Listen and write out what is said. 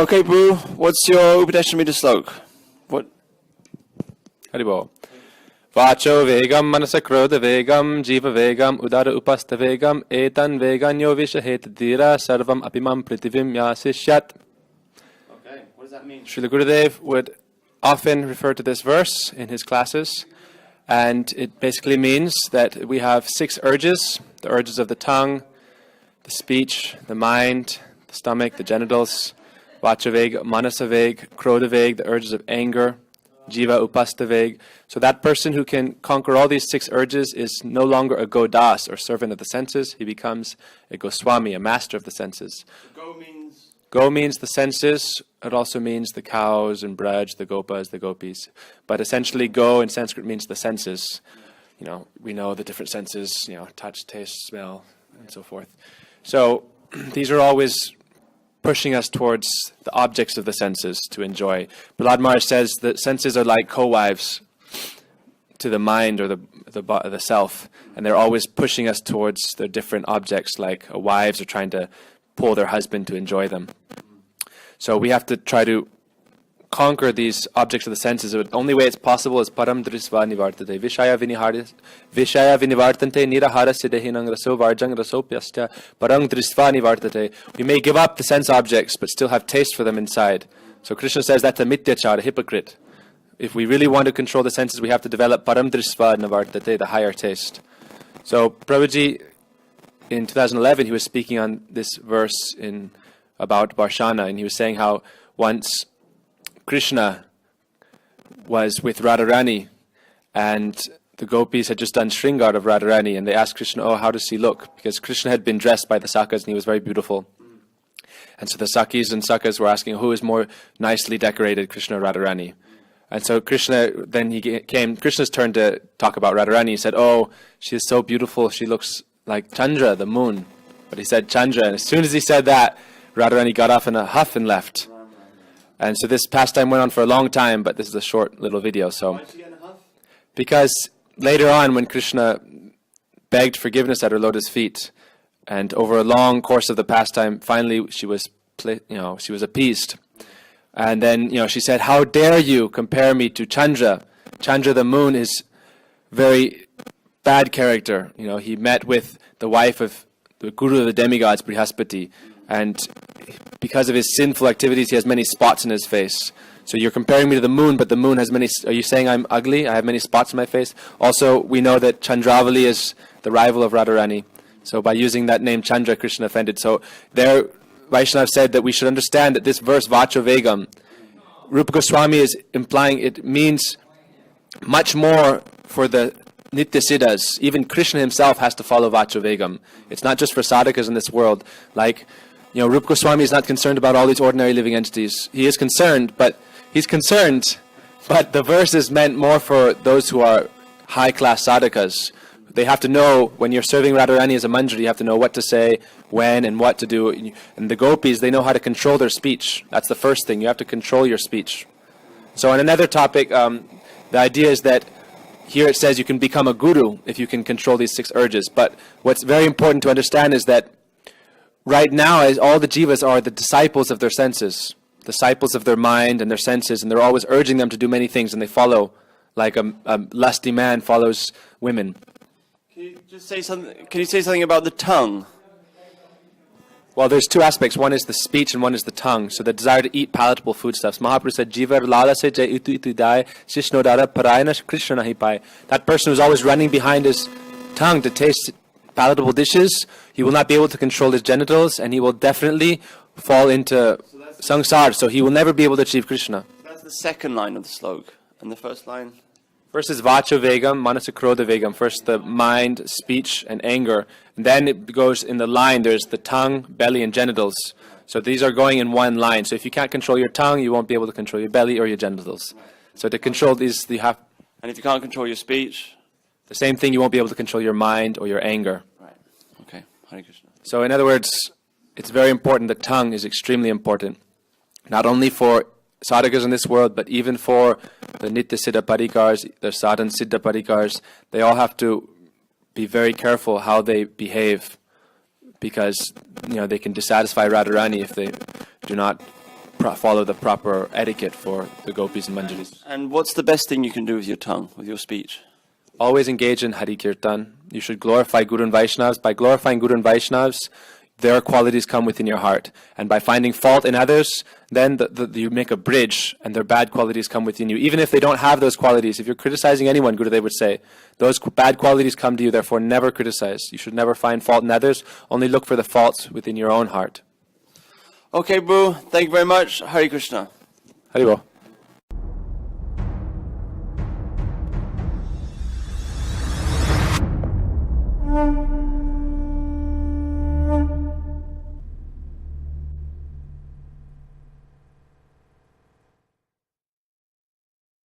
Okay, Boo, what's your Upadeshamrita slok? What? Haribol. Vacho vegam manasa krodha vegam jiva vegam udara upasta vegam etan veganyo vishahet dira sarvam apimam pritivim yasishyat. Okay, what does that mean? Srila Gurudev would often refer to this verse in his classes, and it basically means that we have 6 urges: the urges of the tongue, the speech, the mind, the stomach, the genitals, vachaveg, manasaveg, krodaveg, the urges of anger, jiva upastaveg. So that person who can conquer all these 6 urges is no longer a godas, or servant of the senses. He becomes a goswami, a master of the senses. Go means? Go means the senses. It also means the cows and braj, the gopas, the gopis. But essentially go in Sanskrit means the senses. You know, we know the different senses, touch, taste, smell, and so forth. So these are always pushing us towards the objects of the senses to enjoy. Prahlad Maharaj says that senses are like co-wives to the mind or the self, and they're always pushing us towards their different objects, like wives are trying to pull their husband to enjoy them. So we have to try to conquer these objects of the senses. The only way it's possible is param drisva nivartate. Vishaya vinivartante nirahara siddhinang raso varjang rasopyastya parang drisva nivartate. We may give up the sense objects, but still have taste for them inside. So Krishna says that's a mityachara, a hypocrite. If we really want to control the senses, we have to develop param drisva nivartate, the higher taste. So Prabhuji, in 2011, he was speaking on this verse about Varshana, and he was saying how once Krishna was with Radharani, and the gopis had just done Shringar of Radharani, and they asked Krishna, oh, how does he look? Because Krishna had been dressed by the Sakas, and he was very beautiful. And so the Sakis and Sakas were asking, who is more nicely decorated, Krishna or Radharani? And so Krishna, then Krishna's turn to talk about Radharani. He said, oh, she is so beautiful, she looks like Chandra, the moon. But he said Chandra, and as soon as he said that, Radharani got off in a huff and left. And so this pastime went on for a long time, but this is a short little video. So, Why did she get in a huff? Because later on, when Krishna begged forgiveness at her lotus feet, and over a long course of the pastime, finally she was appeased. And then, she said, how dare you compare me to Chandra? Chandra, the moon, is very bad character. He met with the wife of the guru of the demigods, Brihaspati, and because of his sinful activities, he has many spots in his face. So you're comparing me to the moon, but the moon has many... Are you saying I'm ugly? I have many spots in my face? Also, we know that Chandravali is the rival of Radharani. So by using that name Chandra, Krishna offended. So there, Vaishnav said that we should understand that this verse, Vacho Vegam, Rupa Goswami is implying it means much more for the Nitya Siddhas. Even Krishna himself has to follow Vacho Vegam. It's not just for sadhakas in this world. Like, Rupa Goswami is not concerned about all these ordinary living entities. He is concerned, but the verse is meant more for those who are high-class sadhakas. They have to know, when you're serving Radharani as a manjari, you have to know what to say, when, and what to do. And the gopis, they know how to control their speech. That's the first thing. You have to control your speech. So on another topic, the idea is that here it says you can become a guru if you can control these 6 urges. But what's very important to understand is that right now, as all the jivas are the disciples of their senses, disciples of their mind and their senses, and they're always urging them to do many things, and they follow like a lusty man follows women. Can you just say something? Can you say something about the tongue? Well, there's 2 aspects. One is the speech and one is the tongue. So the desire to eat palatable foodstuffs. Mahaprabhu said, Jivar lala se jai itu itu dai, shishnodara parayana krishna nahi pai. That person who's always running behind his tongue to taste palatable dishes, he will not be able to control his genitals, and he will definitely fall into samsara. So he will never be able to achieve Krishna. That's the second line of the slok. And the first line? First is vacho vegam, manasa krodha vegam. First the mind, speech, and anger. And then it goes in the line, there's the tongue, belly, and genitals. So these are going in one line. So if you can't control your tongue, you won't be able to control your belly or your genitals. So to control these, you have... And if you can't control your speech? The same thing, you won't be able to control your mind or your anger. Right. Okay. Hare Krishna. So in other words, it's very important. The tongue is extremely important. Not only for sadhakas in this world, but even for the Nitya Siddha Parikars, the Sadhan Siddha Parikars, they all have to be very careful how they behave, because they can dissatisfy Radharani if they do not follow the proper etiquette for the gopis and manjaris. And what's the best thing you can do with your tongue, with your speech? Always engage in Hari Kirtan. You should glorify Guru and Vaishnavas. By glorifying Guru and Vaishnavas, their qualities come within your heart. And by finding fault in others, then you make a bridge and their bad qualities come within you. Even if they don't have those qualities, if you're criticizing anyone, Gurudev would say, those bad qualities come to you, therefore never criticize. You should never find fault in others, only look for the faults within your own heart. Okay, Boo, thank you very much. Hare Krishna. Haribol.